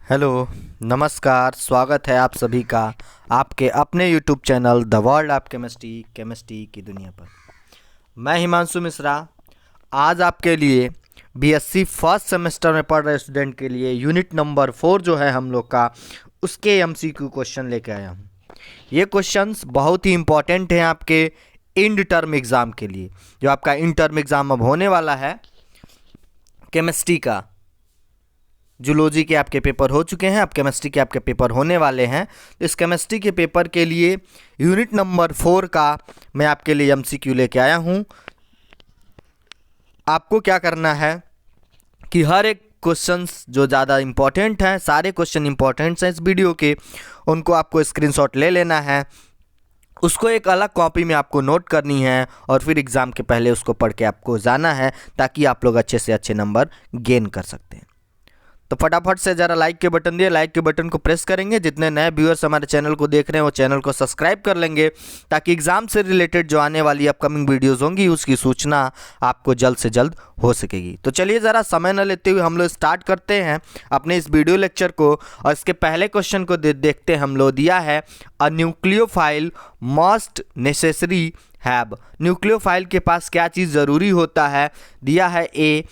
Hello, नमस्कार। स्वागत है आप सभी का आपके अपने YouTube channel the world of chemistry की दुनिया पर। मैं हिमांशु मिश्रा आज आपके लिए बीएससी फर्स्ट सेमेस्टर में पढ़ रहे स्टूडेंट के लिए यूनिट नंबर 4 जो है हम लोग का, उसके एमसीक्यू क्वेश्चन लेके आया हूँ। ये क्वेश्चंस बहुत ही इंपॉर्टेंट हैं आपके इंड टर्म एग्ज़ाम के लिए, जो आपका इंड टर्म एग्ज़ाम अब होने वाला है। केमिस्ट्री का जूलॉजी के आपके पेपर हो चुके हैं, अब केमिस्ट्री के आपके पेपर होने वाले हैं। तो इस केमिस्ट्री के पेपर के लिए यूनिट नंबर 4 का मैं आपके लिए एमसीक्यू लेके आया हूँ। आपको क्या करना है कि हर एक क्वेश्चंस जो ज़्यादा इंपॉर्टेंट हैं, सारे क्वेश्चन इंपॉर्टेंट हैं इस वीडियो के, उनको आपको स्क्रीनशॉट ले लेना है, उसको एक अलग कॉपी में आपको नोट करनी है और फिर एग्ज़ाम के पहले उसको पढ़ के आपको जाना है, ताकि आप लोग अच्छे से अच्छे नंबर गेन कर सकते हैं। तो फटाफट से ज़रा लाइक के बटन दिए, लाइक के बटन को प्रेस करेंगे। जितने नए व्यूअर्स हमारे चैनल को देख रहे हैं वो चैनल को सब्सक्राइब कर लेंगे, ताकि एग्ज़ाम से रिलेटेड जो आने वाली अपकमिंग वीडियोज़ होंगी उसकी सूचना आपको जल्द से जल्द हो सकेगी। तो चलिए ज़रा समय न लेते हुए हम लोग स्टार्ट करते हैं अपने इस वीडियो लेक्चर को। और इसके पहले क्वेश्चन को देखते हैं हम लोग। दिया है a nucleophile must necessary have. Nucleophile के पास क्या चीज़ ज़रूरी होता है? दिया है A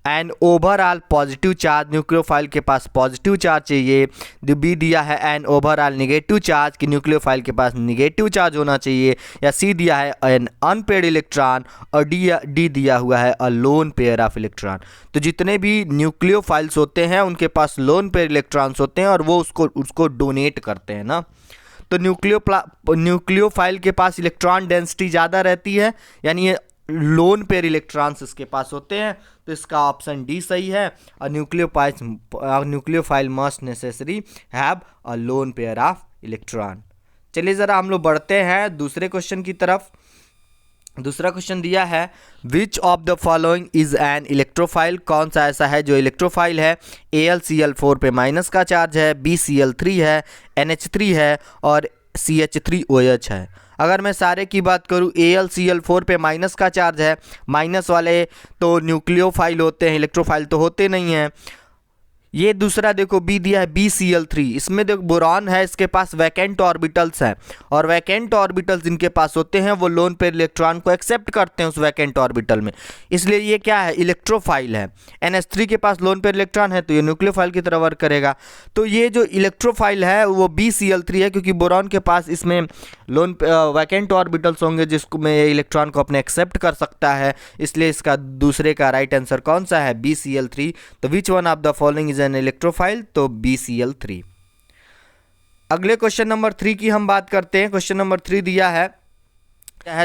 an overall positive charge, nucleophile के पास पॉजिटिव चार्ज चाहिए। बी दिया है एन ओवरऑल निगेटिव चार्ज, कि न्यूक्लियोफाइल के पास निगेटिव चार्ज होना चाहिए। या सी दिया है एन अनपेयर्ड इलेक्ट्रॉन, और डी दिया हुआ है अ लोन पेयर ऑफ इलेक्ट्रॉन। तो जितने भी न्यूक्लियोफाइल्स होते हैं उनके पास लोन पेयर इलेक्ट्रॉन्स होते हैं और वो उसको डोनेट करते हैं ना। तो न्यूक्लियोफाइल के पास इलेक्ट्रॉन डेंसिटी ज़्यादा रहती है, यानी ये लोन पेयर इलेक्ट्रॉन्स इसके पास होते हैं। तो इसका ऑप्शन डी सही है। Nucleophile must necessary have a lone pair of electron. चलिए ज़रा हम लोग बढ़ते हैं दूसरे क्वेश्चन की तरफ। दूसरा क्वेश्चन दिया है which of the following is an electrophile. कौन सा ऐसा है जो इलेक्ट्रोफाइल है? AlCl4 पे माइनस का चार्ज है, BCl3 है, NH3 है और CH3OH है। अगर मैं सारे की बात करूँ, AlCl4 पे माइनस का चार्ज है, माइनस वाले तो न्यूक्लियोफाइल होते हैं, इलेक्ट्रोफाइल तो होते नहीं हैं। ये दूसरा देखो बी दिया है BCl3, इसमें देखो बोरॉन है, इसके पास वैकेंट ऑर्बिटल्स हैं, और वैकेंट ऑर्बिटल्स इनके पास होते हैं वो लोन पेयर इलेक्ट्रॉन को एक्सेप्ट करते हैं उस वैकेंट ऑर्बिटल में, इसलिए ये क्या है? इलेक्ट्रोफाइल है। NH3 के पास लोन पेयर इलेक्ट्रॉन है तो ये न्यूक्लियोफाइल की तरह वर्क करेगा। तो ये जो इलेक्ट्रोफाइल है वो BCl3 है, क्योंकि बोरॉन के पास इसमें लोन वैकेंट ऑर्बिटल्स होंगे जिसको में ये इलेक्ट्रॉन को अपने एक्सेप्ट कर सकता है, इसलिए इसका दूसरे का राइट आंसर कौन सा है? BCl3। तो विच one of the following is an electrophile? तो BCl3। अगले क्वेश्चन नंबर 3 की हम बात करते हैं। क्वेश्चन नंबर 3 दिया है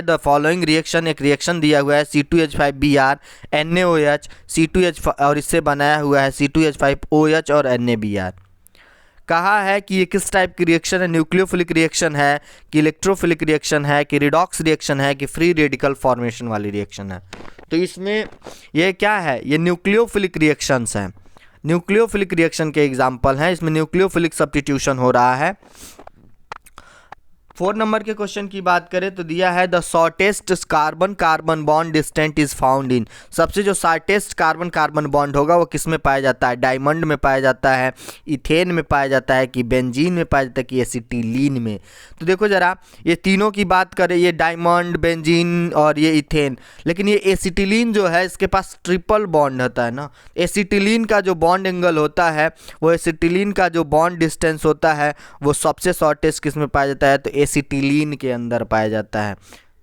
द फॉलोइंग रिएक्शन, एक रिएक्शन दिया हुआ है C2H5Br NaOH C2H, और इससे बनाया हुआ है C2H5OH और NaBr। कहा है कि ये किस टाइप की रिएक्शन है? न्यूक्लियोफिलिक रिएक्शन है कि इलेक्ट्रोफिलिक रिएक्शन है कि रिडॉक्स रिएक्शन है कि फ्री रेडिकल फॉर्मेशन वाली रिएक्शन है? तो इसमें ये क्या है? ये न्यूक्लियोफिलिक रिएक्शंस हैं। न्यूक्लियोफिलिक रिएक्शन के एग्जाम्पल हैं, इसमें न्यूक्लियोफिलिक सब्स्टिट्यूशन हो रहा है। 4 नंबर के क्वेश्चन की बात करें तो दिया है the shortest carbon carbon bond distant is found in. सबसे जो शॉर्टेस्ट कार्बन कार्बन बॉन्ड होगा वो किस में पाया जाता है? डायमंड में पाया जाता है, इथेन में पाया जाता है कि बेंजीन में पाया जाता है कि एसिटिलीन में? तो देखो ज़रा, ये तीनों की बात करें, ये डायमंड, बेंजीन और ये इथेन, लेकिन ये एसिटिलीन जो है इसके पास ट्रिपल बॉन्ड होता है ना। एसिटिलीन का जो बॉन्ड एंगल होता है, वो एसिटिलीन का जो बॉन्ड डिस्टेंस होता है वो सबसे शॉर्टेस्ट किस में पाया जाता है? तो एसिटिलीन के अंदर पाया जाता है।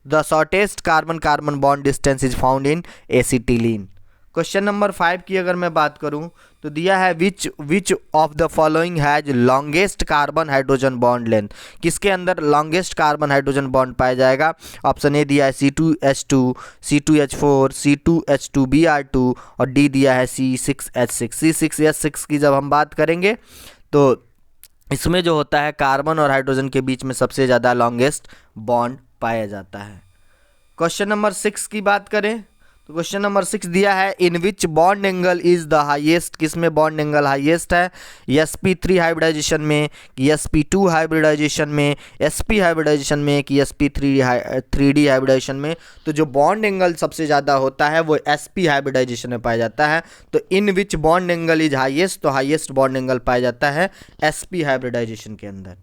The shortest carbon carbon bond distance is found in acetylene. Question number 5 की अगर मैं बात करूं तो दिया है which of the following has longest carbon hydrogen bond length. किसके अंदर लॉन्गेस्ट कार्बन हाइड्रोजन बॉन्ड पाया जाएगा? ऑप्शन ए दिया है C2H2, C2H4, C2H2Br2 और डी दिया है C6H6। C6H6 की जब हम बात करेंगे तो इसमें जो होता है कार्बन और हाइड्रोजन के बीच में सबसे ज़्यादा लॉन्गेस्ट बॉन्ड पाया जाता है। क्वेश्चन नंबर 6 की बात करें तो क्वेश्चन नंबर 6 दिया है, in which bond angle is the highest, किस में बॉन्ड एंगल हाईएस्ट है, sp3 हाइब्रिडाइजेशन में कि sp2 हाइब्रिडाइजेशन में, sp हाइब्रिडाइजेशन में कि sp3d हाइब्रिडाइजेशन में। तो जो बॉन्ड एंगल सबसे ज़्यादा होता है वो sp हाइब्रिडाइजेशन में पाया जाता है। तो in which bond angle is highest, तो हाईएस्ट बॉन्ड एंगल पाया जाता है sp हाइब्रिडाइजेशन के अंदर।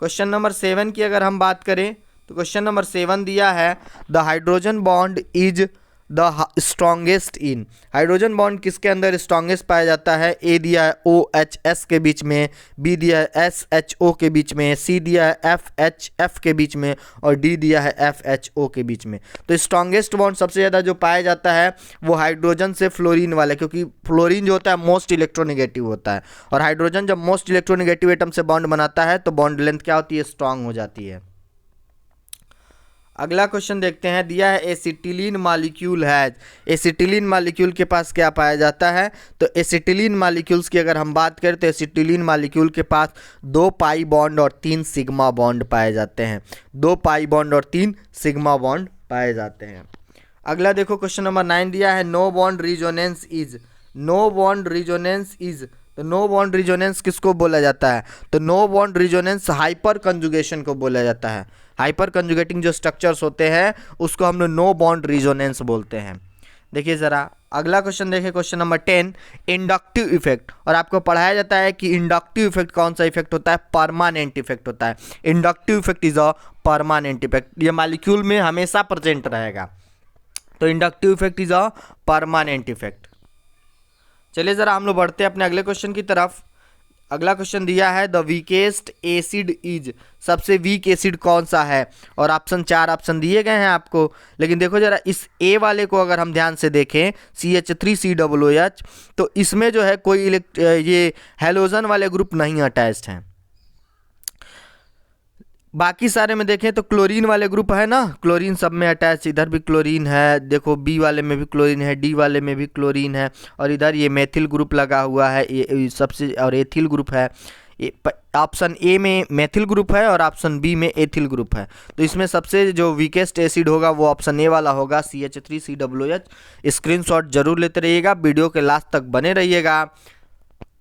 क्वेश्चन नंबर 7 की अगर हम बात करें तो क्वेश्चन नंबर 7 दिया है, the hydrogen bond is the strongest in, hydrogen bond किसके अंदर स्ट्रॉन्गेस्ट पाया जाता है। ए दिया है OHS के बीच में, बी दिया है SHO के बीच में, सी दिया है FHF के बीच में और डी दिया है FHO के बीच में। तो स्ट्रॉन्गेस्ट बॉन्ड सबसे ज़्यादा जो पाया जाता है वो हाइड्रोजन से फ्लोरीन वाला, क्योंकि फ्लोरीन जो होता है मोस्ट इलेक्ट्रोनेगेटिव होता है और हाइड्रोजन जब मोस्ट इलेक्ट्रोनेगेटिव एटम से बॉन्ड बनाता है तो बॉन्ड लेंथ क्या होती है, स्ट्रांग हो जाती है। अगला क्वेश्चन देखते हैं, दिया है एसिटिलीन मॉलिक्यूल है, एसिटिलीन मॉलिक्यूल के पास क्या पाया जाता है। तो एसिटिलीन मॉलिक्यूल्स की अगर हम बात करें तो एसिटिलीन मॉलिक्यूल के पास 2 पाई बॉन्ड और 3 सिग्मा बॉन्ड पाए जाते हैं, 2 पाई बॉन्ड और 3 सिग्मा बॉन्ड पाए जाते हैं। अगला देखो क्वेश्चन नंबर 9 दिया है, no bond resonance is, no bond resonance is, तो नो बॉन्ड रिजोनेंस किसको बोला जाता है। तो no bond resonance hyperconjugation को बोला जाता है, हाइपर कंजुगेटिंग जो स्ट्रक्चर्स होते हैं उसको हम लोग नो बॉन्ड रिजोनेंस बोलते हैं। देखिए ज़रा अगला क्वेश्चन देखिए, क्वेश्चन नंबर 10, इंडक्टिव इफेक्ट, और आपको पढ़ाया जाता है कि इंडक्टिव इफेक्ट कौन सा इफेक्ट होता है, परमानेंट इफेक्ट होता है। Inductive effect is a permanent effect, ये मॉलिक्यूल में हमेशा प्रेजेंट रहेगा। तो inductive effect is a permanent effect. चलिए ज़रा हम लोग बढ़ते हैं अपने अगले क्वेश्चन की तरफ। अगला क्वेश्चन दिया है, द वीकेस्ट एसिड इज, सबसे वीक एसिड कौन सा है, और ऑप्शन 4 ऑप्शन दिए गए हैं आपको। लेकिन देखो जरा इस ए वाले को अगर हम ध्यान से देखें CH3COOH, तो इसमें जो है कोई ये हैलोजन वाले ग्रुप नहीं अटैच्ड हैं। बाकी सारे में देखें तो क्लोरीन वाले ग्रुप है ना, क्लोरीन सब में अटैच, इधर भी क्लोरीन है, देखो बी वाले में भी क्लोरीन है, डी वाले में भी क्लोरीन है, और इधर ये मेथिल ग्रुप लगा हुआ है ये सबसे, और एथिल ग्रुप है। ऑप्शन ए में मेथिल ग्रुप है और ऑप्शन बी में एथिल ग्रुप है। तो इसमें सबसे जो वीकेस्ट एसिड होगा वो ऑप्शन ए वाला होगा, CH3COOH। स्क्रीनशॉट जरूर लेते रहिएगा, वीडियो के लास्ट तक बने रहिएगा।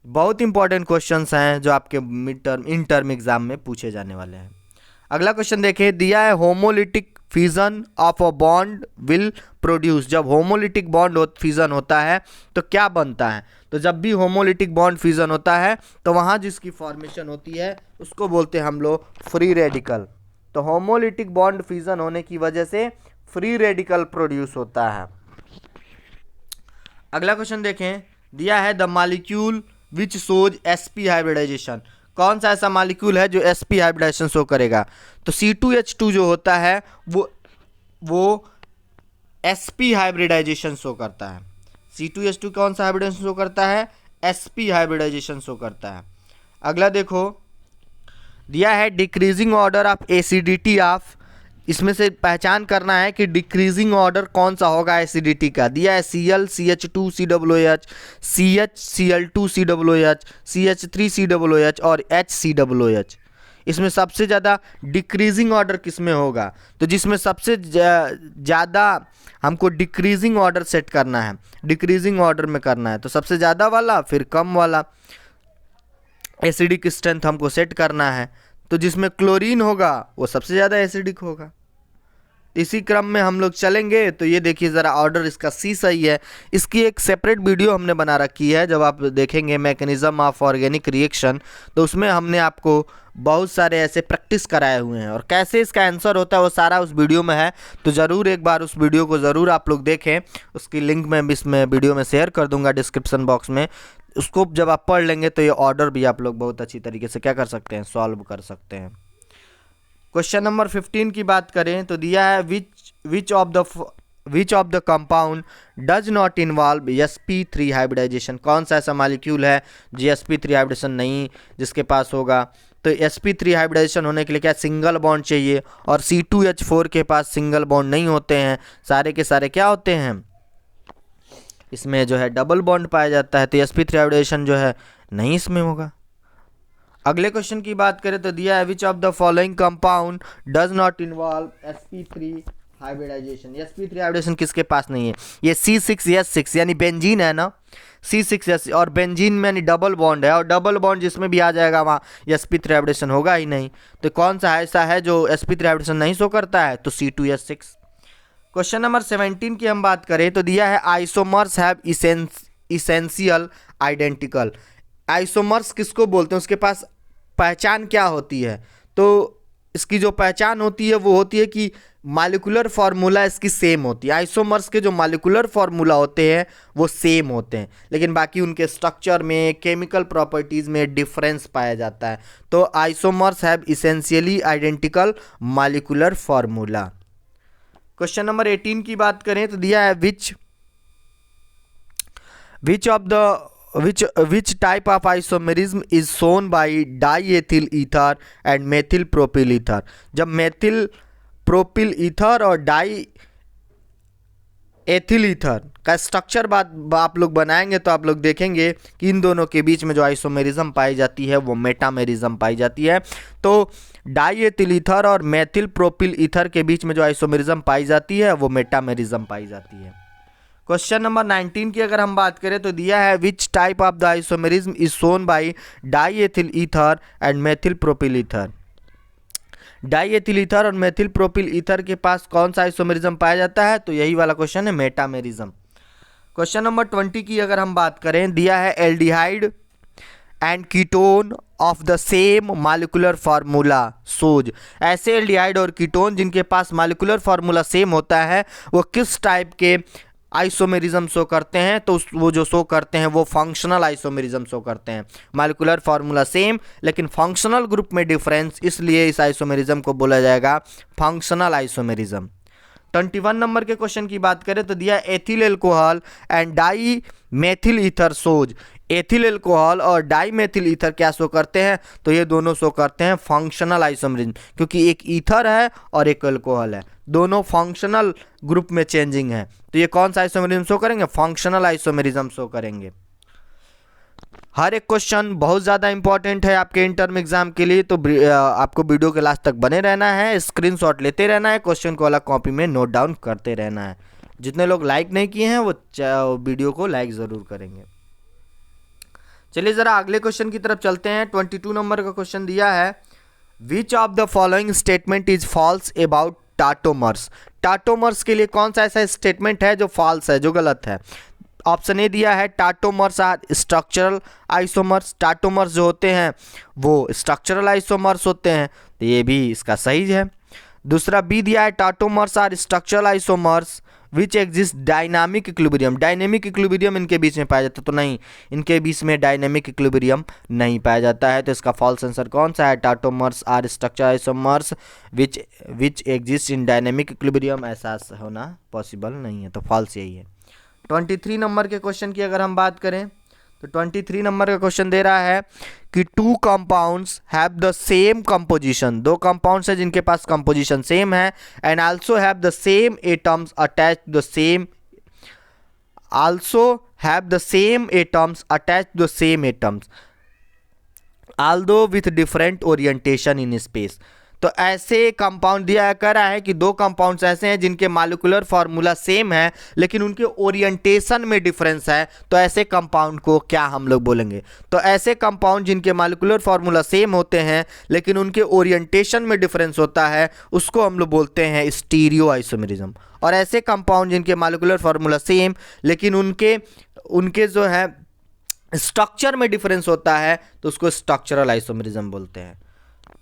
बहुत इंपॉर्टेंट क्वेश्चंस हैं जो आपके mid term in term exam में पूछे जाने वाले हैं। अगला क्वेश्चन देखिए, दिया है homolytic fission of a bond will produce, जब होमोलिटिक बॉन्ड फिजन होता है तो क्या बनता है। तो जब भी होमोलिटिक बॉन्ड फिजन होता है तो वहाँ जिसकी फॉर्मेशन होती है उसको बोलते हैं हम लोग फ्री रेडिकल। तो होमोलिटिक बॉन्ड फिजन होने की वजह से फ्री रेडिकल प्रोड्यूस होता है। अगला क्वेश्चन देखें, दिया है the molecule which shows sp hybridization, कौन सा ऐसा मॉलिक्यूल है जो sp हाइब्रिडाइजेशन शो करेगा। तो C2H2 जो होता है वो sp हाइब्रिडाइजेशन शो करता है। C2H2 कौन सा हाइब्रिडाइजेशन शो करता है, sp हाइब्रिडाइजेशन शो करता है। अगला देखो, दिया है decreasing order of acidity of, इसमें से पहचान करना है कि डिक्रीजिंग ऑर्डर कौन सा होगा एसिडिटी का। दिया है Cl CH2COOH, CH Cl2COOH, CH3COOH और HCOOH। इसमें सबसे ज़्यादा डिक्रीजिंग ऑर्डर किस में होगा। तो जिसमें सबसे ज़्यादा हमको डिक्रीजिंग ऑर्डर सेट करना है, डिक्रीजिंग ऑर्डर में करना है, तो सबसे ज़्यादा वाला फिर कम वाला एसिडिक स्ट्रेंथ हमको सेट करना है। तो जिसमें क्लोरीन होगा वो सबसे ज़्यादा एसिडिक होगा। इसी क्रम में हम लोग चलेंगे। तो ये देखिए ज़रा ऑर्डर इसका सी सही है। इसकी एक सेपरेट वीडियो हमने बना रखी है, जब आप देखेंगे मैकेनिज्म ऑफ ऑर्गेनिक रिएक्शन, तो उसमें हमने आपको बहुत सारे ऐसे प्रैक्टिस कराए हुए हैं और कैसे इसका आंसर होता है वो सारा उस वीडियो में है। तो ज़रूर एक बार उस वीडियो को ज़रूर आप लोग देखें, उसकी लिंक मैं भी इसमें वीडियो में शेयर कर दूंगा डिस्क्रिप्शन बॉक्स में। उसको जब आप पढ़ लेंगे तो ये ऑर्डर भी आप लोग बहुत अच्छी तरीके से क्या कर सकते हैं, सॉल्व कर सकते हैं। क्वेश्चन नंबर 15 की बात करें तो दिया है which of the compound does not involve sp3 hybridization, कौन सा ऐसा मॉलिक्यूल है जो sp3 हाइब्रिडेशन नहीं जिसके पास होगा। तो sp3 हाइब्रिडाइजेशन होने के लिए क्या सिंगल बॉन्ड चाहिए, और C2H4 के पास सिंगल बॉन्ड नहीं होते हैं, सारे के सारे क्या होते हैं, इसमें जो है डबल बॉन्ड पाया जाता है। तो sp3 हाइब्रिडाइजेशन जो है नहीं इसमें होगा। अगले क्वेश्चन की बात करें तो दिया है which of the following compound does not involve sp3 hybridization, sp3 hybridization किसके पास नहीं है? ये C6S6 यानी बेंजीन है ना, C6S, और बेंजीन में यानी डबल बॉन्ड है, और डबल बॉन्ड जिसमें भी आ जाएगा वहाँ sp3 हाइब्रिडेशन होगा ही नहीं। तो कौन सा ऐसा है जो sp3 हाइब्रिडेशन नहीं शो करता है? तो C2S6। क्वेश्चन नंबर 17 की हम बात करें तो दिया है isomers have essential identical. Isomers किसको बोलते हैं, उसके पास पहचान क्या होती है? तो इसकी जो पहचान होती है वो होती है कि मॉलिक्यूलर फार्मूला इसकी सेम होती है। आइसोमर्स के जो मॉलिक्यूलर फार्मूला होते हैं वो सेम होते हैं, लेकिन बाकी उनके स्ट्रक्चर में, केमिकल प्रॉपर्टीज़ में डिफरेंस पाया जाता है। तो isomers have essentially identical molecular formula. Question number 18 की बात करें तो दिया है which type of isomerism is shown by diethyl ether and methyl propyl ether। जब मेथिल प्रोपिल ईथर और डाई एथिल ईथर का स्ट्रक्चर आप लोग बनाएंगे तो आप लोग देखेंगे कि इन दोनों के बीच में जो आइसोमेरिज्म पाई जाती है वो मेटामेरिज्म पाई जाती है। तो डाई एथिल ईथर और मेथिल प्रोपिल ईथर के बीच में जो आइसोमेरिज्म पाई जाती है वो मेटामेरिज्म पाई जाती है। क्वेश्चन नंबर 19 की अगर हम बात करें तो दिया है which type of the isomerism is shown by die ethyl ether and methyl propyl ether. Die ethyl ether और मेथिल प्रोपिल ईथर के पास कौन सा आइसोमेरिज्म पाया जाता है? तो यही वाला क्वेश्चन है, मेटामेरिज्म। क्वेश्चन नंबर 20 की अगर हम बात करें दिया है aldehyde and ketone of the same molecular formula shows. ऐसे एल्डिहाइड और कीटोन जिनके पास मॉलिक्यूलर फार्मूला सेम होता है वो किस टाइप के आइसोमेरिज्म शो करते हैं? तो वो जो शो करते हैं वो फंक्शनल आइसोमेरिज्म शो करते हैं। मॉलिक्यूलर फार्मूला सेम लेकिन फंक्शनल ग्रुप में डिफरेंस, इसलिए इस आइसोमेरिज्म को बोला जाएगा फंक्शनल आइसोमेरिज्म। 21 नंबर के क्वेश्चन की बात करें तो दिया ethyl alcohol and dimethyl ether shows. Ethyl alcohol और डाई मेथिल ईथर क्या शो करते हैं? तो ये दोनों शो करते हैं फंक्शनल आइसोमेरिज्म, क्योंकि एक ईथर है और एक एल्कोहल है, दोनों फंक्शनल ग्रुप में चेंजिंग है। तो ये कौन सा आइसोमेरिज्म शो करेंगे? फंक्शनल आइसोमेरिज्म शो करेंगे। हर एक क्वेश्चन बहुत ज़्यादा इंपॉर्टेंट है आपके इंटर्म एग्जाम के लिए, तो आपको वीडियो के लास्ट तक बने रहना है, स्क्रीनशॉट लेते रहना है, क्वेश्चन को अलग कॉपी में नोट डाउन करते रहना है। जितने लोग लाइक नहीं किए हैं वो वीडियो को लाइक ज़रूर करेंगे। चलिए ज़रा अगले क्वेश्चन की तरफ चलते हैं। 22 नंबर का क्वेश्चन दिया है which of the following statement is false about tautomers. Tautomers के लिए कौन सा ऐसा स्टेटमेंट है जो फॉल्स है, जो गलत है? ऑप्शन ए दिया है टाटोमर्स आर स्ट्रक्चरल आइसोमर्स। टाटोमर्स जो होते हैं वो स्ट्रक्चरल आइसोमर्स होते हैं, तो ये भी इसका सही है। दूसरा बी दिया है tautomers are structural isomers which exist dynamic equilibrium. Dynamic equilibrium इनके बीच में पाया जाता है, तो नहीं, इनके बीच में डायनेमिक इक्विलिब्रियम नहीं पाया जाता है। तो इसका फॉल्स आंसर कौन सा है? Tautomers are structure isomers which exist in dynamic equilibrium, ऐसा होना पॉसिबल नहीं है, तो फॉल्स यही है। 23 नंबर के क्वेश्चन की अगर हम बात करें तो 23 नंबर का क्वेश्चन दे रहा है कि two compounds have the same composition. दो कंपाउंड्स हैं जिनके पास कंपोजिशन सेम है and also have the same atoms attached the same atoms although with different orientation in space। तो ऐसे कंपाउंड दिया कर रहा है कि दो कंपाउंड्स ऐसे हैं जिनके मॉलिक्यूलर फार्मूला सेम है लेकिन उनके ओरिएंटेशन में डिफरेंस है, तो ऐसे कंपाउंड को क्या हम लोग बोलेंगे? तो ऐसे कंपाउंड जिनके मॉलिक्यूलर फार्मूला सेम होते हैं लेकिन उनके ओरिएंटेशन में डिफरेंस होता है उसको हम लोग बोलते हैं स्टीरियो आइसोमेरिज्म। और ऐसे कंपाउंड जिनके मॉलिक्यूलर फार्मूला सेम लेकिन उनके जो है स्ट्रक्चर में डिफरेंस होता है तो उसको स्ट्रक्चरल आइसोमेरिज्म बोलते हैं।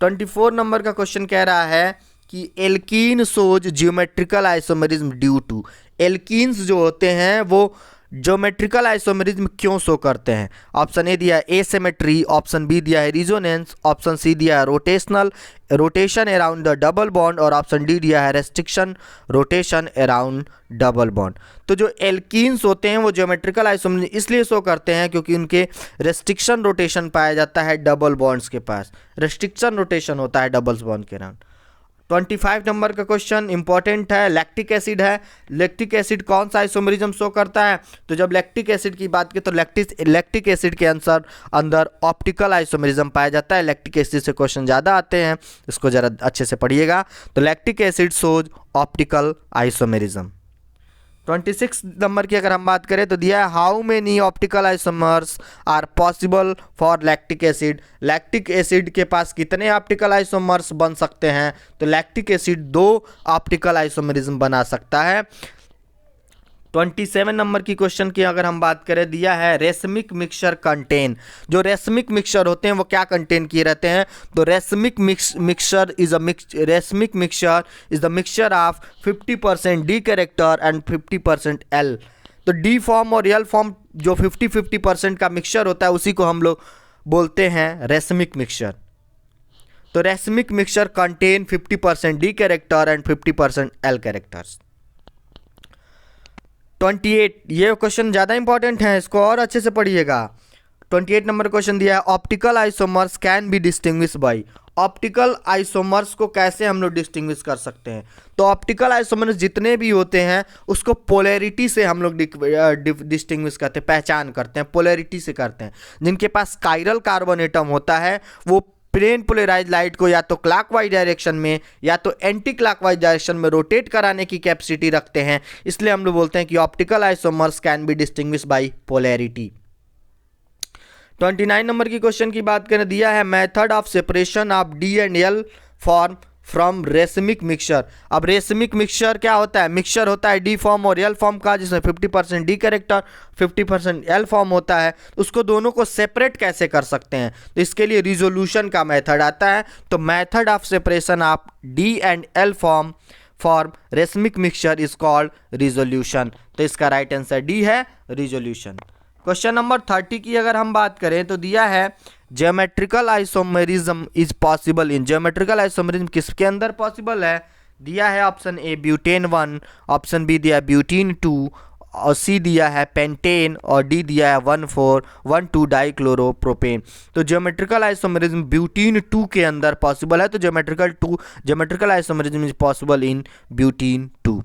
24 नंबर का क्वेश्चन कह रहा है कि alkene shows geometrical isomerism due to. Alkenes जो होते हैं वो ज्योमेट्रिकल आइसोमेरिज्म क्यों शो करते हैं? ऑप्शन ए दिया है एसिमेट्री, ऑप्शन बी दिया है रिजोनेंस, ऑप्शन सी दिया है rotation around the double bond और ऑप्शन डी दिया है restriction rotation around double bond. तो जो एल्कीन्स होते हैं वो ज्योमेट्रिकल आइसोमेरिज्म इसलिए शो करते हैं क्योंकि उनके रेस्ट्रिक्शन रोटेशन पाया जाता है डबल बॉन्ड्स के पास, रेस्ट्रिक्शन रोटेशन होता है डबल बॉन्ड के अराउंड। 25 नंबर का क्वेश्चन इंपॉर्टेंट है, लैक्टिक एसिड है। लैक्टिक एसिड कौन सा आइसोमेरिज्म शो करता है? तो जब लैक्टिक एसिड की बात की तो लैक्टिक एसिड के आंसर अंदर ऑप्टिकल आइसोमेरिज्म पाया जाता है। लैक्टिक एसिड से क्वेश्चन ज़्यादा आते हैं, इसको ज़रा अच्छे से पढ़िएगा। तो lactic acid shows optical isomerism. 26 number की अगर हम बात करें तो दिया है how many optical isomers are possible for lactic acid. Lactic acid के पास कितने ऑप्टिकल आइसोमर्स बन सकते हैं? तो लैक्टिक एसिड 2 ऑप्टिकल आइसोमरिज्म बना सकता है। 27 नंबर की क्वेश्चन की अगर हम बात करें, दिया है रेसमिक मिक्सचर कंटेन। जो रेसमिक मिक्सचर होते हैं वो क्या कंटेन किए रहते हैं? तो racemic mixture is the mixture of 50% D character and 50% L. तो डी फॉर्म और एल फॉर्म जो 50-50% का मिक्सचर होता है उसी को हम लोग बोलते हैं रेसमिक मिक्सचर। तो racemic mixture contain 50% D character and 50% L characters. 28, ये क्वेश्चन ज़्यादा इंपॉर्टेंट है, इसको और अच्छे से पढ़िएगा। 28 नंबर क्वेश्चन दिया है optical isomers can be distinguish by. Optical isomers को कैसे हम लोग डिस्टिंग्विश कर सकते हैं? तो ऑप्टिकल आइसोमर्स जितने भी होते हैं उसको पोलैरिटी से हम लोग डिस्टिंग्विश करते हैं, पहचान करते हैं, पोलैरिटी से करते हैं। जिनके पास कायरल कार्बन एटम होता है वो प्लेन पोलराइज लाइट को या तो क्लॉकवाइज डायरेक्शन में या तो एंटी क्लॉकवाइज डायरेक्शन में रोटेट कराने की कैपेसिटी रखते हैं। इसलिए हम लोग बोलते हैं कि optical isomers can be distinguish by polarity. 29 number की क्वेश्चन की बात करें, दिया है method of separation of D and L form from racemic mixture. अब रेसमिक मिक्सचर क्या होता है? मिक्सचर होता है डी फॉर्म और एल फॉर्म का, जिसमें 50% डी कैरेक्टर 50% एल फॉर्म होता है। उसको दोनों को सेपरेट कैसे कर सकते हैं? तो इसके लिए रिजोल्यूशन का मेथड आता है। तो method of separation of D and L form racemic mixture is called resolution. तो इसका राइट आंसर डी है, रिजोल्यूशन। क्वेश्चन नंबर 30 की अगर हम बात करें तो दिया है geometrical isomerism is possible in. Geometrical isomerism किसके अंदर पॉसिबल है? दिया है option A butane 1, option B दिया है ब्यूटीन 2, और सी दिया है पेंटेन, और डी दिया है 1,4,1,2 डाइक्लोरोप्रोपेन। तो ज्योमेट्रिकल आइसोमेरिज्म ब्यूटीन 2 के अंदर पॉसिबल है। तो geometrical isomerism is possible in butene 2।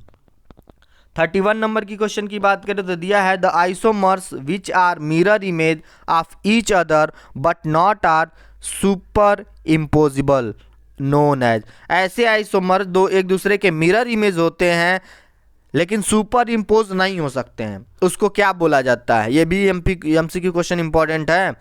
31 number की क्वेश्चन की बात करें तो दिया है the isomers which are mirror image of each other but not are superimposable known as. ऐसे आइसोमर्स दो एक दूसरे के मिरर इमेज होते हैं लेकिन सुपर इम्पोज नहीं हो सकते हैं, उसको क्या बोला जाता है? ये भी एमसीक्यू क्वेश्चन इंपॉर्टेंट है।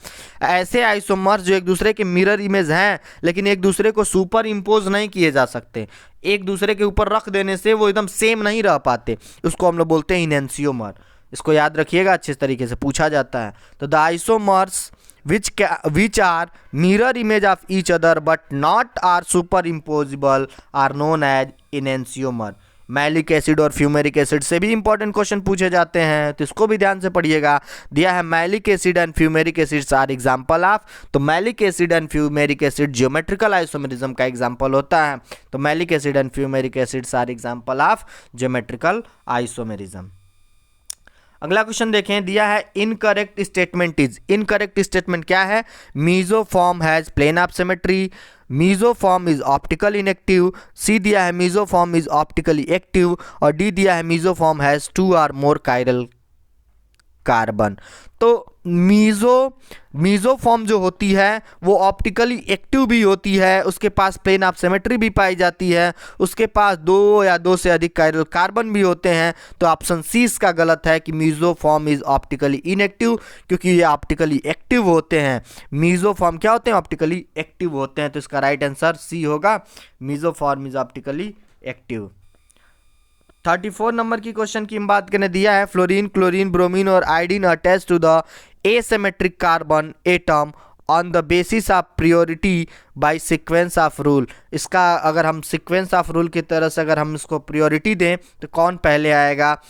ऐसे आइसोमर्स जो एक दूसरे के मिरर इमेज हैं लेकिन एक दूसरे को सुपर इम्पोज नहीं किए जा सकते, एक दूसरे के ऊपर रख देने से वो एकदम सेम नहीं रह पाते, उसको हम लोग बोलते हैं इनेंसियोमर। इसको याद रखिएगा, अच्छे तरीके से पूछा जाता है। तो the isomers which are mirror image of each other but not are superimposable are known as enantiomer। Malic acid और फ्यूमेरिक एसिड से भी इंपॉर्टेंट क्वेश्चन पूछे जाते हैं, तो इसको भी ध्यान से पढ़िएगा। दिया है maleic acid and fumaric acids are example of. तो maleic acid and fumaric acid geometrical isomerism का एग्जांपल होता है। तो maleic acid and fumaric acids are example of geometrical isomerism. अगला क्वेश्चन देखें, दिया है incorrect statement is. Incorrect statement क्या है? Mesoform has plane of symmetry, mesoform is optical inactive, C दिया है मीजोफॉर्म इज ऑप्टिकली एक्टिव, और डी दिया है mesoform has 2 or more chiral carbon. तो मीजोफॉर्म जो होती है वो ऑप्टिकली एक्टिव भी होती है, उसके पास प्लेन ऑफ सिमेट्री भी पाई जाती है, उसके पास 2 या 2 से अधिक कायरल कार्बन भी होते हैं। तो ऑप्शन सी इसका गलत है कि मीजोफॉर्म इज ऑप्टिकली इनएक्टिव, क्योंकि ये ऑप्टिकली एक्टिव होते हैं। मीजोफॉर्म क्या होते हैं? ऑप्टिकली एक्टिव होते हैं। तो इसका राइट आंसर सी होगा, meso form is optically active. 34 number की क्वेश्चन की हम बात करने, दिया है फ्लोरीन, क्लोरीन, ब्रोमीन और iodine attach to the asymmetric carbon atom on the basis of priority by sequence of rule. इसका अगर हम सीक्वेंस ऑफ रूल की तरह से अगर हम इसको प्रियोरिटी दें तो कौन पहले आएगा?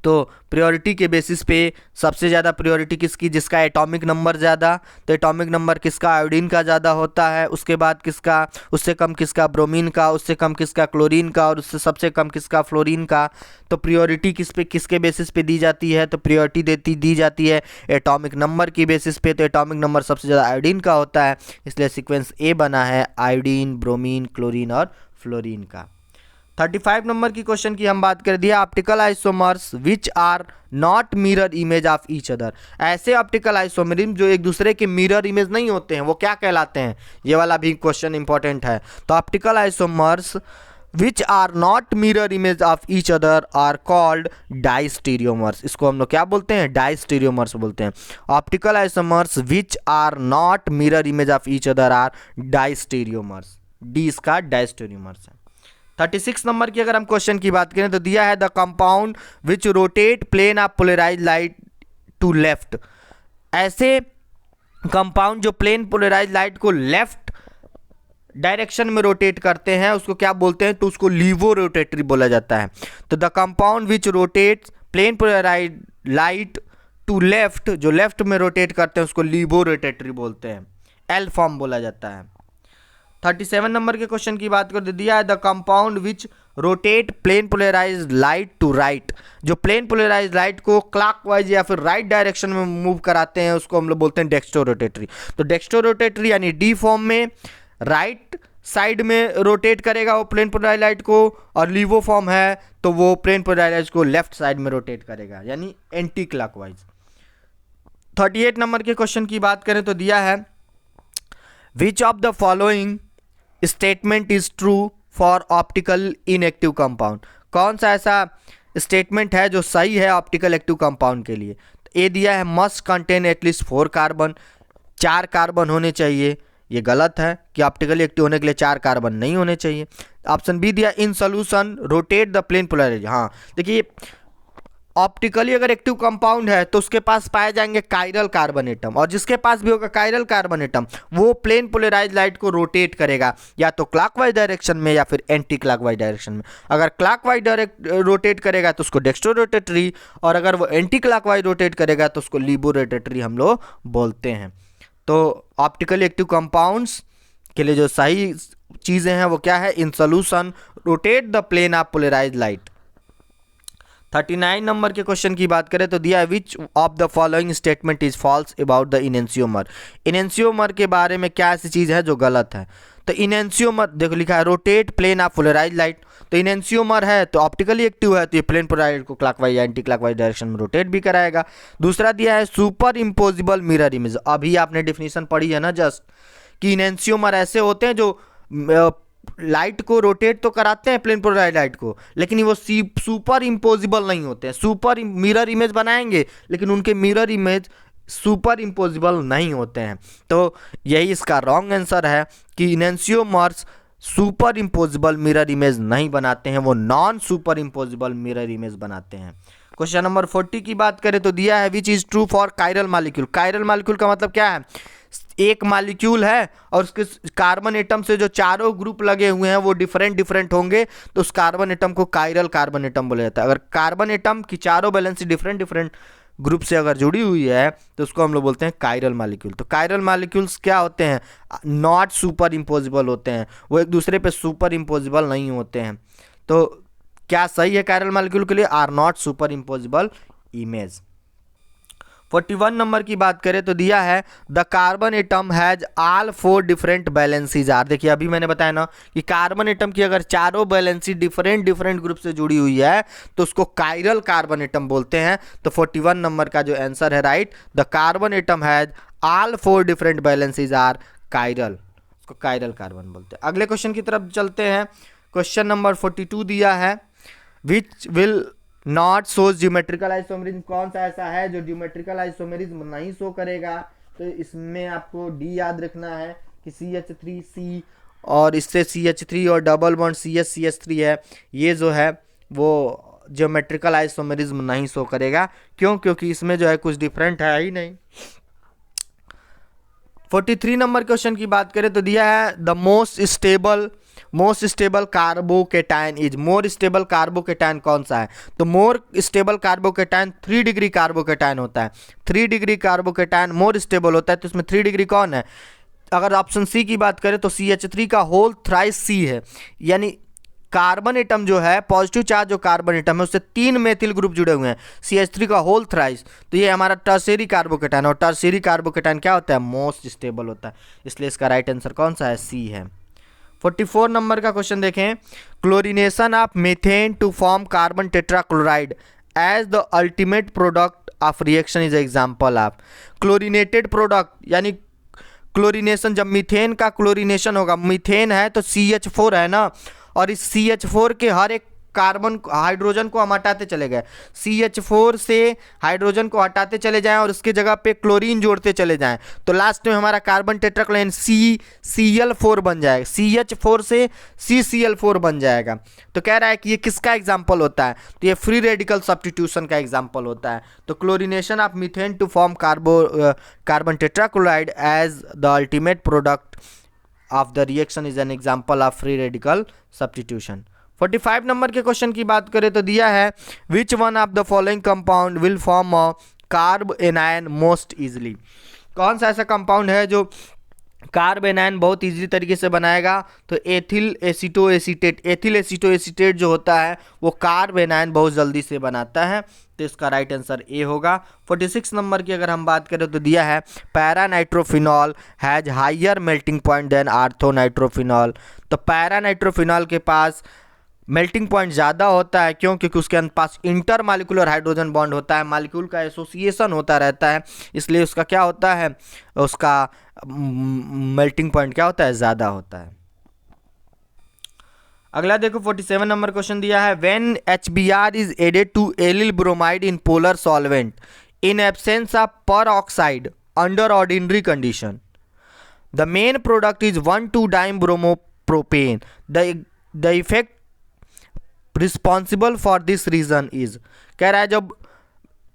तो प्रायोरिटी के बेसिस पे सबसे ज़्यादा प्रायोरिटी किसकी? जिसका एटॉमिक नंबर ज़्यादा। तो एटॉमिक नंबर किसका? आयोडीन का ज़्यादा होता है। उसके बाद किसका? उससे कम किसका? ब्रोमीन का। उससे कम किसका? क्लोरीन का। और उससे सबसे कम किसका? फ्लोरीन का। तो प्रायोरिटी किसके बेसिस पे दी जाती है? तो प्रायोरिटी दी जाती है एटॉमिक नंबर की बेसिस पे। तो एटॉमिक नंबर सबसे ज़्यादा आयोडीन का होता है, इसलिए सीक्वेंस ए बना है आयोडीन, ब्रोमीन, क्लोरीन और फ्लोरीन का। 35 नंबर की क्वेश्चन की हम बात कर दिया, optical isomers which are not mirror image of each other. ऐसे ऑप्टिकल आइसोमरिज्म जो एक दूसरे के मिरर इमेज नहीं होते हैं वो क्या कहलाते हैं, ये वाला भी क्वेश्चन इंपॉर्टेंट है। तो optical isomers which are not mirror image of each other are called diastereomers. इसको हम लोग क्या बोलते हैं, डाइस्टीरियोमर्स बोलते हैं। Optical isomers which are not mirror image of each other are diastereomers. D इसका डाइस्टीरियोमर्स है। 36 नंबर की अगर हम क्वेश्चन की बात करें तो दिया है the compound which rotate plane of polarise light to left. ऐसे कंपाउंड जो प्लेन पोलराइज लाइट को लेफ्ट डायरेक्शन में रोटेट करते हैं उसको क्या बोलते हैं, तो उसको लीवो रोटेटरी बोला जाता है। तो the compound which rotate plane polarise light to left, जो लेफ्ट में रोटेट करते हैं उसको लीवो रोटेटरी बोलते हैं, एल फॉर्म बोला जाता है। 37 नंबर के क्वेश्चन की बात कर दिया है the compound which rotate plane polarise light to right. जो प्लेन पोलराइज लाइट को क्लॉकवाइज या फिर राइट डायरेक्शन में मूव कराते हैं उसको हम लोग बोलते हैं डेक्स्ट्रो रोटेटरी। तो डेक्स्ट्रो रोटेटरी यानी डी फॉर्म में राइट साइड में रोटेट करेगा वो प्लेन पोलराइज लाइट को, और लीवो फॉर्म है तो वो प्लेन पोलराइज लाइट को लेफ्ट साइड में रोटेट करेगा यानी एंटी क्लॉकवाइज। 38 नंबर के क्वेश्चन की बात करें तो दिया है which of the following statement is true for optical inactive compound. कौन सा ऐसा स्टेटमेंट है जो सही है ऑप्टिकल एक्टिव कंपाउंड के लिए। तो ए दिया है must contain at least 4 carbon, 4 carbon होने चाहिए, ये गलत है कि ऑप्टिकली एक्टिव होने के लिए 4 कार्बन नहीं होने चाहिए। ऑप्शन बी दिया in solution rotate the plane polarise. हाँ देखिए ऑप्टिकली अगर एक्टिव कंपाउंड है तो उसके पास पाए जाएंगे कायरल कार्बन एटम, और जिसके पास भी होगा कायरल कार्बन एटम वो प्लेन पोलराइज लाइट को रोटेट करेगा या तो क्लॉकवाइज डायरेक्शन में या फिर एंटी क्लॉकवाइज डायरेक्शन में। अगर क्लॉकवाइज रोटेट करेगा तो उसको डेक्स्ट्रो रोटेटरी, और अगर वो एंटी क्लॉकवाइज रोटेट करेगा तो उसको लीबो रोटेटरी हम लोग बोलते हैं। तो ऑप्टिकली एक्टिव कंपाउंड्स के लिए जो सही चीज़ें हैं वो क्या है, in solution rotate the plane of polarise light. 39 number के क्वेश्चन की बात करें तो दिया है which of the following statement is false about the enantiomer. Enantiomer के बारे में क्या ऐसी चीज़ है जो गलत है। तो इनेंशियोमर देखो लिखा है rotate plane of polarise light, तो इनेंशियोमर है तो ऑप्टिकली एक्टिव है तो ये प्लेन पोलराइज को क्लॉकवाइज या एंटी क्लॉकवाइज डायरेक्शन में रोटेट भी कराएगा। दूसरा दिया है सुपर इम्पोजिबल मिरर इमेज। अभी आपने डिफिनीशन पढ़ी है ना जस्ट, कि इनेंशियोमर ऐसे होते हैं जो लाइट को रोटेट तो कराते हैं प्लेन पोलराइज लाइट को, लेकिन वो सुपर इम्पोजिबल नहीं होते हैं। सुपर मिरर इमेज बनाएंगे लेकिन उनके मिरर इमेज सुपर इम्पोजिबल नहीं होते हैं। तो यही इसका रॉन्ग आंसर है कि enantiomers super imposable mirror image नहीं बनाते हैं, वो non super imposable mirror image बनाते हैं। क्वेश्चन नंबर 40 की बात करें तो दिया है which is true for chiral molecule. Chiral molecule का मतलब क्या है, एक मॉलिक्यूल है और उसके कार्बन एटम से जो चारों ग्रुप लगे हुए हैं वो डिफरेंट होंगे तो उस कार्बन एटम को कायरल कार्बन एटम बोला जाता है। अगर कार्बन एटम की चारों वैलेंसी डिफरेंट ग्रुप से अगर जुड़ी हुई है तो उसको हम लोग बोलते हैं कायरल मॉलिक्यूल। तो कायरल मॉलिक्यूल्स क्या होते हैं, नॉट सुपर इम्पोजिबल होते हैं, वो एक दूसरे पे सुपर इम्पोजिबल नहीं होते हैं। तो क्या सही है कायरल मॉलिक्यूल के लिए, are not superimposable image. 41 number की बात करें तो दिया है the carbon atom has all 4 different valencies are. देखिए अभी मैंने बताया ना कि कार्बन एटम की अगर चारों वैलेंसी डिफरेंट ग्रुप से जुड़ी हुई है तो उसको कायरल कार्बन एटम बोलते हैं। तो 41 नंबर का जो आंसर है right, the carbon atom has all 4 different valencies are chiral, उसको कायरल कार्बन बोलते हैं। अगले क्वेश्चन की तरफ चलते हैं। क्वेश्चन नंबर 42 दिया है which will not shows geometrical isomerism. कौन सा ऐसा है जो ज्योमेट्रिकल आइसोमेरिज्म नहीं शो करेगा। तो इसमें आपको डी याद रखना है कि CH3C और इससे CH3 और डबल बॉन्ड CH3 है, ये जो है वो ज्योमेट्रिकल आइसोमेरिज्म नहीं शो करेगा। क्यों, क्योंकि इसमें जो है कुछ डिफरेंट है ही नहीं। 43 नंबर क्वेश्चन की बात करें तो दिया है the most stable carbocation is. More stable carbocation कौन सा है, तो more stable carbocation 3 degree carbocation होता है। 3 डिग्री कार्बोकेटायन मोर स्टेबल होता है, तो इसमें 3 डिग्री कौन है। अगर ऑप्शन सी की बात करें तो CH3 का होल थ्राइस सी है, यानी कार्बन एटम जो है पॉजिटिव चार्ज जो कार्बन एटम है उससे 3 मेथिल ग्रुप जुड़े हुए हैं, CH3 का होल थ्राइस। तो ये हमारा टर्शियरी कार्बोकेटायन, और टर्शियरी कार्बोकेटायन क्या होता है, मोस्ट स्टेबल होता है। इसलिए इसका राइट आंसर कौन सा है, सी है। 44 नंबर का क्वेश्चन देखें, chlorination of methane to form carbon tetrachloride as the ultimate product of reaction is example of. Chlorinated product यानी क्लोरीनेशन, जब मीथेन का क्लोरीनेशन होगा, मीथेन है तो CH4 है ना, और इस CH4 के हर एक कार्बन हाइड्रोजन को हम हटाते चले गए, CH4 से हाइड्रोजन को हटाते चले जाएं और उसकी जगह पे क्लोरीन जोड़ते चले जाएं, तो लास्ट में हमारा कार्बन टेट्राक्लोराइड CCl4 बन जाएगा, CH4 से CCl4 बन जाएगा। तो कह रहा है कि ये किसका एग्जाम्पल होता है, तो ये फ्री रेडिकल सब्स्टिट्यूशन का एग्जाम्पल होता है। तो chlorination of methane to form carbon tetrachloride as the ultimate product of the reaction is an example of free radical substitution. 45 number के क्वेश्चन की बात करें तो दिया है which one of the following compound will form a carbanion most easily. कौन सा ऐसा कंपाउंड है जो कार्ब एनायन बहुत इजीली तरीके से बनाएगा, तो एथिल एसीटोएसीटेट। एथिल एसीटोएसीटेट जो होता है वो कार्ब एनायन बहुत जल्दी से बनाता है, तो इसका राइट आंसर ए होगा। 46 नंबर की अगर हम बात करें तो दिया है para nitrophenol has higher melting point than ortho nitrophenol. तो पैरा नाइट्रोफिनॉल के पास मेल्टिंग पॉइंट ज़्यादा होता है, क्यों? क्योंकि उसके पास इंटर मालिकुलर हाइड्रोजन बॉन्ड होता है, मालिक्यूल का एसोसिएशन होता रहता है, इसलिए उसका क्या होता है, उसका मेल्टिंग पॉइंट क्या होता है, ज़्यादा होता है। अगला देखो 47 नंबर क्वेश्चन दिया है when HBr is added to allyl bromide in polar solvent in absence of peroxide under ordinary condition the main product is 1,2-dibromopropane the effect responsible for this reason is. कह रहा है जब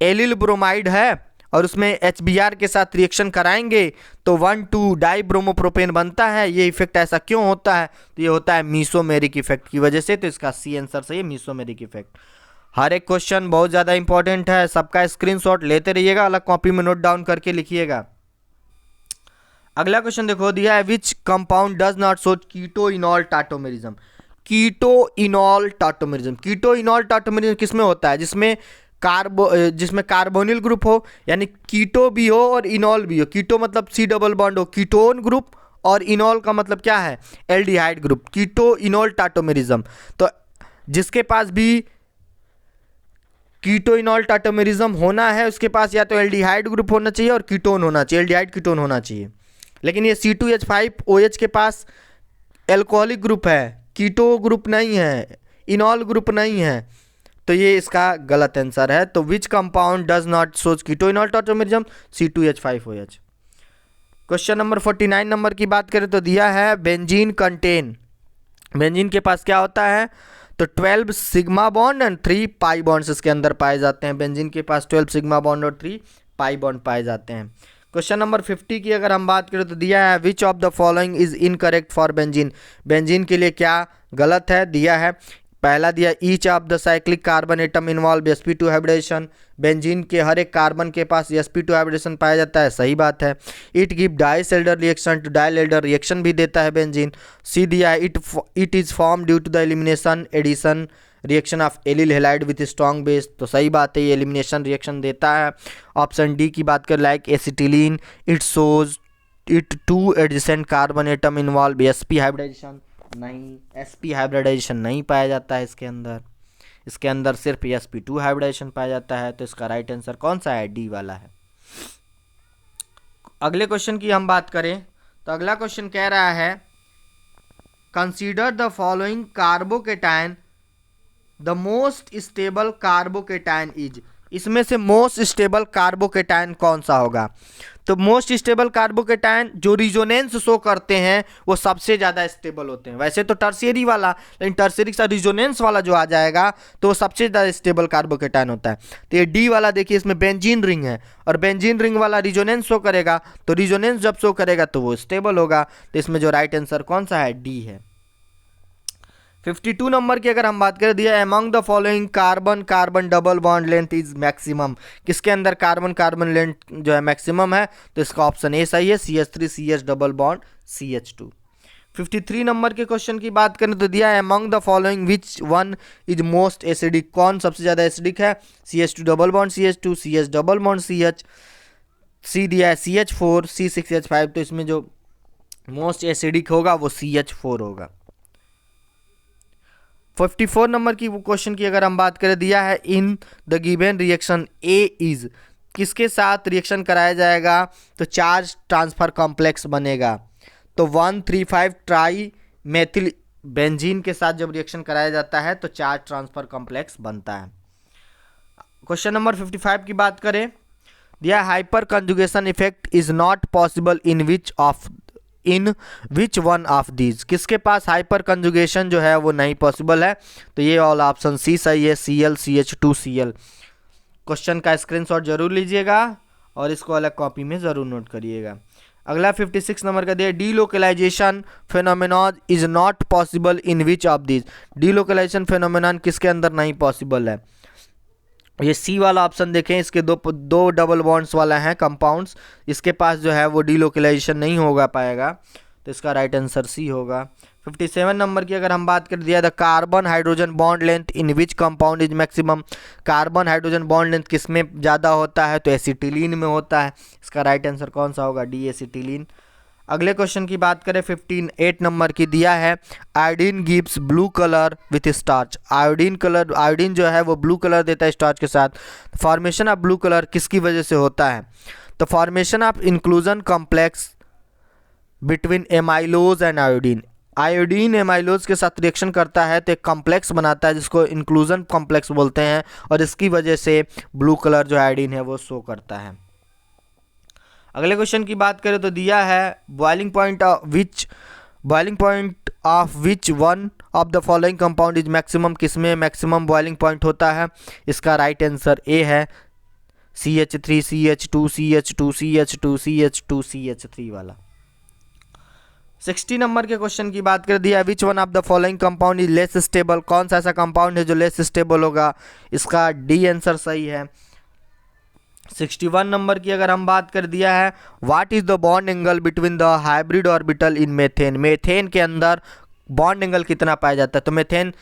allele bromide है और उसमें HBr के साथ reaction कराएंगे तो 1,2-डाइब्रोमोप्रोपेन बनता है। ये इफेक्ट ऐसा क्यों होता है, तो ये होता है मीसोमेरिक इफेक्ट की वजह से। तो इसका सी आंसर सही है, मीसोमेरिक इफेक्ट। हर एक क्वेश्चन बहुत ज़्यादा इंपॉर्टेंट है, सबका स्क्रीनशॉट लेते रहिएगा, अलग कॉपी में नोट डाउन करके लिखिएगा। अगला क्वेश्चन देखो दिया है which compound does not show keto enol tautomerism. Keto enol tautomerism, keto enol tautomerism किसमें होता है, जिसमें कार्बोनिल ग्रुप हो, यानी कीटो भी हो और इनॉल भी हो। कीटो मतलब C डबल बॉन्ड हो, कीटोन ग्रुप, और इनॉल का मतलब क्या है, एल्डिहाइड ग्रुप। कीटोइनॉल टाटोमेरिज्म, तो जिसके पास भी कीटोइनॉल टाटोमेरिज्म होना है उसके पास या तो एल्डिहाइड ग्रुप होना चाहिए और कीटोन होना चाहिए, एल्डिहाइड कीटोन होना चाहिए। लेकिन ये C2H5OH के पास एल्कोहलिक ग्रुप है, कीटो ग्रुप नहीं है, इनॉल ग्रुप नहीं है, तो ये इसका गलत आंसर है। तो which compound does not show keto enol tautomerism, C2H5OH। Question number 49 number की बात करें तो दिया है बेंजीन कंटेन, बेंजीन के पास क्या होता है, तो 12 sigma bond and 3 pi bonds इसके अंदर पाए जाते हैं। बेंजीन के पास 12 सिग्मा बॉन्ड और 3 पाई बॉन्ड पाए जाते हैं। क्वेश्चन नंबर 50 की अगर हम बात करें तो दिया है which of the following is incorrect for benzene. Benzene के लिए क्या गलत है, दिया है पहला दिया each of the cyclic carbon atom involve sp2 hybridisation. Benzene के हर एक कार्बन के पास sp2 हाइब्रिडेशन पाया जाता है, सही बात है। It give Diels Alder reaction to Diels Alder reaction भी देता है बेंजीन। सी दिया है it is form due to the elimination addition reaction of allyl halide with strong base, तो सही बात है, ये एलिमिनेशन रिएक्शन देता है। ऑप्शन डी की बात कर like acetylene it shows it 2 adjacent carbon atom involve sp hybridisation, नहीं, sp हाइब्रिडाइजेशन नहीं पाया जाता है इसके अंदर सिर्फ sp2 हाइब्रिडाइजेशन पाया जाता है। तो इसका राइट आंसर कौन सा है, डी वाला है। अगले क्वेश्चन की हम बात करें तो अगला क्वेश्चन कह रहा है consider the following carbocation the most stable carbocation is. इसमें से मोस्ट स्टेबल कार्बोकेटायन कौन सा होगा, तो मोस्ट स्टेबल कार्बोकेटायन जो रिजोनेंस शो करते हैं वो सबसे ज़्यादा स्टेबल होते हैं। वैसे तो टर्शियरी वाला, लेकिन टर्शियरी का रिजोनेंस वाला जो आ जाएगा तो वो सबसे ज़्यादा स्टेबल कार्बोकेटायन होता है। तो ये डी वाला देखिए, इसमें बेंजीन रिंग है और बेंजीन रिंग वाला रिजोनेंस शो करेगा, तो रिजोनेंस जब शो करेगा तो वो स्टेबल होगा। तो इसमें जो राइट आंसर कौन सा है, डी है। 52 नंबर की अगर हम बात करें दिया among the following carbon carbon double bond length is maximum. किसके अंदर कार्बन कार्बन लेंथ जो है मैक्सिमम है, तो इसका ऑप्शन ए सही है, CH3 CH double bond CH2। 53 number के क्वेश्चन की बात करें तो दिया है among the following which one is most acidic. कौन सबसे ज़्यादा एसिडिक है, CH2 double bond CH2, CH double bond CH, सी दिया है CH4 C6H5। तो इसमें जो मोस्ट एसिडिक होगा वो CH4 होगा। 54 नंबर की क्वेश्चन की अगर हम बात करें, दिया है in the given reaction A is, किसके साथ रिएक्शन कराया जाएगा, तो चार्ज ट्रांसफर कॉम्प्लेक्स बनेगा। तो 1,3,5 ट्राई मेथिल बेंजीन के साथ जब रिएक्शन कराया जाता है तो चार्ज ट्रांसफर कॉम्प्लेक्स बनता है। क्वेश्चन नंबर 55 की बात करें, दिया hyper conjugation effect is not possible in which one of these, किसके पास हाइपर कंजुगेशन जो है वो नहीं पॉसिबल है, तो ये वाला ऑप्शन सी सही है, ClCH2Cl। क्वेश्चन का स्क्रीनशॉट जरूर लीजिएगा और इसको अलग कॉपी में ज़रूर नोट करिएगा। अगला 56 नंबर का दिया delocalization phenomenon is not possible in which of these, delocalization phenomenon किसके अंदर नहीं पॉसिबल है, ये सी वाला ऑप्शन देखें, इसके दो डबल बॉन्ड्स वाला है कंपाउंड्स, इसके पास जो है वो डीलोकलाइजेशन नहीं होगा पाएगा, तो इसका राइट आंसर सी होगा। 57 नंबर की अगर हम बात कर दिया the carbon hydrogen bond length in which compound is maximum, carbon hydrogen bond length किस में ज़्यादा होता है, तो एसिटिलीन में होता है, इसका राइट आंसर कौन सा होगा, डी एसिटिलीन। अगले क्वेश्चन की बात करें 58 नंबर की, दिया है iodine gives blue colour with starch, iodine जो है वो ब्लू कलर देता है स्टार्च के साथ, फॉर्मेशन ऑफ ब्लू कलर किसकी वजह से होता है, तो formation of inclusion complex between amylose and iodine, iodine amylose के साथ रिएक्शन करता है तो एक कॉम्प्लेक्स बनाता है जिसको इंक्लूजन कॉम्प्लेक्स बोलते हैं, और इसकी वजह से ब्लू कलर जो आयोडीन है वो शो करता है। अगले क्वेश्चन की बात करें तो दिया है boiling point of which one of the following compound is maximum, किसमें मैक्सिमम बॉइलिंग पॉइंट होता है, इसका राइट आंसर ए है CH3 CH2 CH2 CH2 CH2 CH3 वाला। 60 नंबर के क्वेश्चन की बात कर दिया विच one of the following compound is less stable, कौन सा ऐसा कंपाउंड है जो लेस स्टेबल होगा, इसका डी आंसर सही है। 61 नंबर की अगर हम बात कर दिया है what is the bond angle between the hybrid orbital in methane, methane के अंदर बॉन्ड एंगल कितना पाया जाता है, तो मेथेन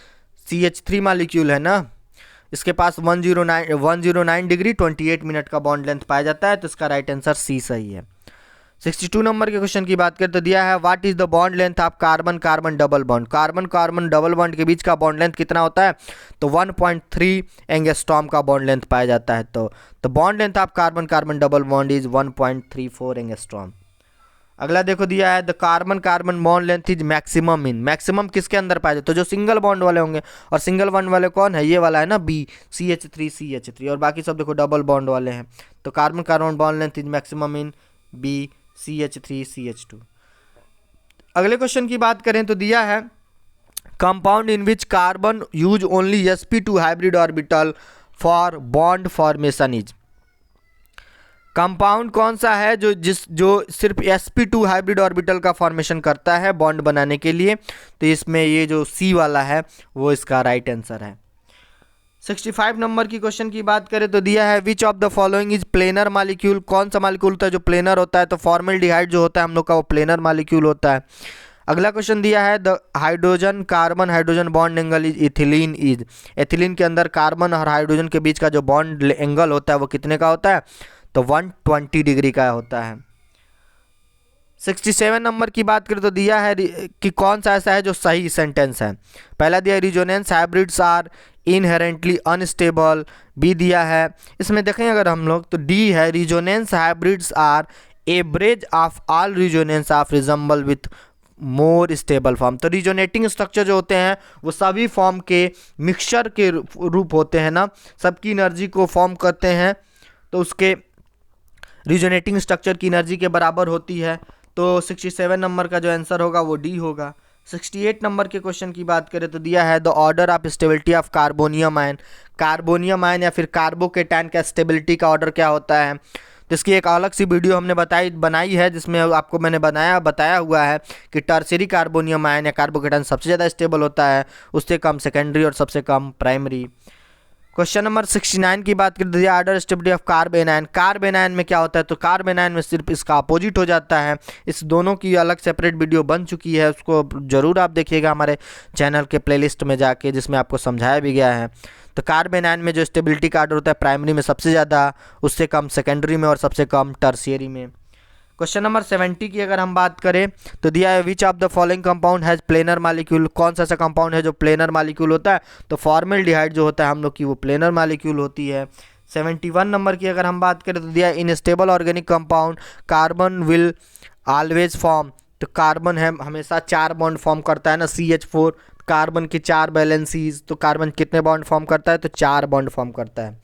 CH3 मॉलिक्यूल है ना, इसके पास 109 डिग्री 28 मिनट का बॉन्ड लेंथ पाया जाता है, तो इसका राइट आंसर सी सही है। 62 नंबर के क्वेश्चन की बात करें तो दिया है what is the bond length of carbon carbon double bond, carbon carbon double bond के बीच का बॉन्ड लेंथ कितना होता है, तो 1.3 एंगस्ट्रॉम का बॉन्ड लेंथ पाया जाता है, तो bond length of carbon carbon double bond is 1.34 angstrom. अगला देखो दिया है the carbon carbon bond length is maximum in, maximum किसके अंदर पाया जाता है, तो जो सिंगल बॉन्ड वाले होंगे, और सिंगल बॉन्ड वाले कौन है, ये वाला है ना B CH3 CH3, और बाकी सब देखो डबल बॉन्ड वाले हैं, तो carbon carbon bond length is maximum in B CH3 CH2। अगले क्वेश्चन की बात करें तो दिया है compound in which carbon use only sp2 hybrid orbital for bond formation is, compound कौन सा है जो सिर्फ sp2 हाइब्रिड ऑर्बिटल का फॉर्मेशन करता है बॉन्ड बनाने के लिए, तो इसमें ये जो C वाला है वो इसका राइट आंसर है। 65 नंबर की क्वेश्चन की बात करें तो दिया है which of the following is planar molecule, कौन सा मॉलिक्यूल होता है जो प्लेनर होता है, तो फॉर्मल्डिहाइड जो होता है हम लोग का वो प्लेनर मॉलिक्यूल होता है। अगला क्वेश्चन दिया है the hydrogen carbon hydrogen bond angle is ethylene is, ethylene के अंदर कार्बन और हाइड्रोजन के बीच का जो बॉन्ड एंगल होता है वो कितने का होता है, तो 120 डिग्री का होता है। 67 नंबर की बात करें तो दिया है कि कौन सा ऐसा है जो सही सेंटेंस है, पहला दिया resonance hybrids are inherently unstable, B दिया है, इसमें देखें अगर हम लोग तो डी है resonance hybrids are average of all resonance of resemble with more stable form, तो रिजोनेटिंग स्ट्रक्चर जो होते हैं वो सभी फॉर्म के मिक्सचर के रूप होते हैं ना, सबकी एनर्जी को फॉर्म करते हैं, तो उसके रिजोनेटिंग स्ट्रक्चर की एनर्जी के बराबर होती है, तो 67 नंबर का जो आंसर होगा वो डी होगा। 68 नंबर के क्वेश्चन की बात करें तो दिया है the order of stability of carbonium ion, carbonium ion या फिर कार्बोकेटायन का स्टेबिलिटी का ऑर्डर क्या होता है, तो इसकी एक अलग सी वीडियो हमने बनाई है जिसमें आपको मैंने बताया हुआ है कि टर्शियरी कार्बोनियम आयन या कार्बोकेटायन सबसे ज़्यादा स्टेबल होता है, उससे कम सेकेंडरी और सबसे कम प्राइमरी। क्वेश्चन नंबर 69 की बात करें तो ऑर्डर स्टेबिलिटी ऑफ कार्बेनायन, कार्बेनायन में क्या होता है, तो कार्बेनायन में सिर्फ इसका अपोजिट हो जाता है, इस दोनों की अलग सेपरेट वीडियो बन चुकी है, उसको ज़रूर आप देखिएगा हमारे चैनल के प्लेलिस्ट में जाके, जिसमें आपको समझाया भी गया है। तो कार्बेनायन में जो स्टेबिलिटी का ऑर्डर होता है प्राइमरी में सबसे ज़्यादा, उससे कम सेकेंडरी में और सबसे कम टर्शियरी में। क्वेश्चन नंबर 70 की अगर हम बात करें तो दिया है which of the following compound has planar molecule, कौन सा ऐसा कंपाउंड है जो प्लेनर मॉलिक्यूल होता है, तो फॉर्मल्डिहाइड जो होता है हम लोग की वो प्लेनर मॉलिक्यूल होती है। 71 नंबर की अगर हम बात करें तो दिया in stable organic compound carbon will always form, तो कार्बन है हमेशा 4 बॉन्ड फॉर्म करता है ना, CH4, कार्बन के 4 वैलेंसीज, तो कार्बन कितने बॉन्ड फॉर्म करता है, तो 4 बॉन्ड फॉर्म करता है।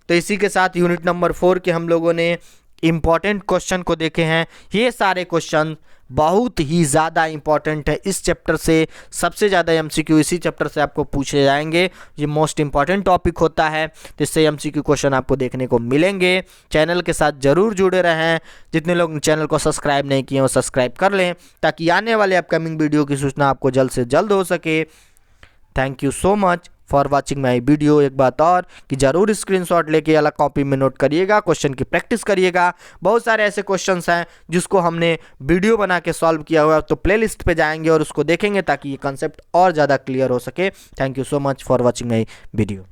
तो इसी के साथ यूनिट नंबर 4 के हम लोगों ने इम्पॉर्टेंट क्वेश्चन को देखे हैं। ये सारे क्वेश्चन बहुत ही ज़्यादा इम्पॉर्टेंट है, इस चैप्टर से सबसे ज़्यादा MCQ इसी चैप्टर से आपको पूछे जाएंगे। ये मोस्ट इम्पॉर्टेंट टॉपिक होता है, तो इससे MCQ क्वेश्चन आपको देखने को मिलेंगे। चैनल के साथ ज़रूर जुड़े रहें, जितने लोग चैनल को सब्सक्राइब नहीं किए वो सब्सक्राइब कर लें ताकि आने वाले अपकमिंग वीडियो की सूचना आपको जल्द से जल्द हो सके। Thank you so much for watching my video. एक बात और कि जरूर स्क्रीनशॉट लेके अलग कॉपी में नोट करिएगा, क्वेश्चन की प्रैक्टिस करिएगा। बहुत सारे ऐसे क्वेश्चंस हैं जिसको हमने वीडियो बना के सॉल्व किया हुआ है, तो प्लेलिस्ट पे जाएंगे और उसको देखेंगे ताकि ये कंसेप्ट और ज़्यादा क्लियर हो सके। Thank you so much for watching my video.